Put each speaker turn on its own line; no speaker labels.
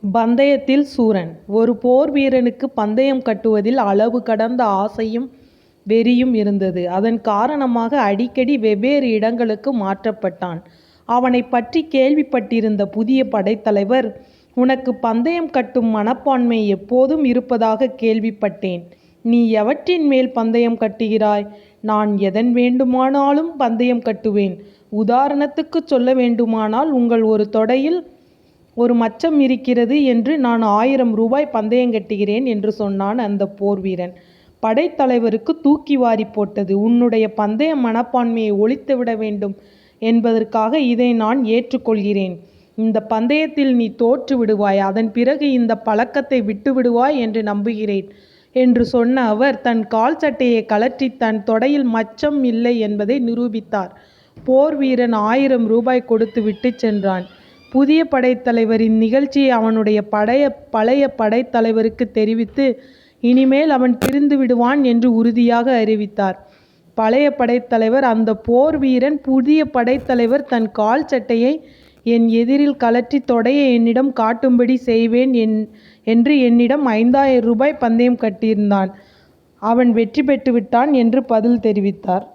பந்தயத்தில் சூரன். ஒரு போர் வீரனுக்கு பந்தயம் கட்டுவதில் அளவு கடந்த ஆசையும் வெறியும் இருந்தது. அதன் காரணமாக அடிக்கடி வெவ்வேறு இடங்களுக்கு மாற்றப்பட்டான். அவனைப் பற்றி கேள்விப்பட்டிருந்த புதிய படைத்தலைவர், "உனக்கு பந்தயம் கட்டும் மனப்பான்மை எப்போதும் இருப்பதாக கேள்விப்பட்டேன். நீ எவற்றின் மேல் பந்தயம் கட்டுகிறாய்?" "நான் எதன் வேண்டுமானாலும் பந்தயம் கட்டுவேன். உதாரணத்துக்குச் சொல்ல வேண்டுமானால், உங்கள் ஒரு தொடையில் ஒரு மச்சம் இருக்கிறது என்று நான் 1000 ரூபாய் பந்தயம் கட்டுகிறேன்" என்று சொன்னான் அந்த போர் வீரன். படைத்தலைவருக்கு தூக்கி வாரி போட்டது. "உன்னுடைய பந்தய மனப்பான்மையை ஒழித்துவிட வேண்டும் என்பதற்காக இதை நான் ஏற்றுக்கொள்கிறேன். இந்த பந்தயத்தில் நீ தோற்று விடுவாய். அதன் பிறகு இந்த பழக்கத்தை விட்டு விடுவாய் என்று நம்புகிறேன்" என்று சொன்ன அவர் தன் கால் சட்டையை கழற்றி தன் தொடையில் மச்சம் இல்லை என்பதை நிரூபித்தார். போர் வீரன் 1000 ரூபாய் கொடுத்து விட்டு சென்றான். புதிய படைத்தலைவர் இந்நிகழ்ச்சியை அவனுடைய பழைய படைத்தலைவருக்கு தெரிவித்து, இனிமேல் அவன் திருந்து விடுவான் என்று உறுதியாக அறிவித்தார். பழைய படைத்தலைவர், "அந்த போர் வீரன் புதிய படைத்தலைவர் தன் கால் சட்டையை என் எதிரில் கழற்றி தொடையை என்னிடம் காட்டும்படி செய்வேன் என்று என்னிடம் 5000 ரூபாய் பந்தயம் கட்டியிருந்தான். அவன் வெற்றி பெற்று விட்டான்" என்று பதில் தெரிவித்தார்.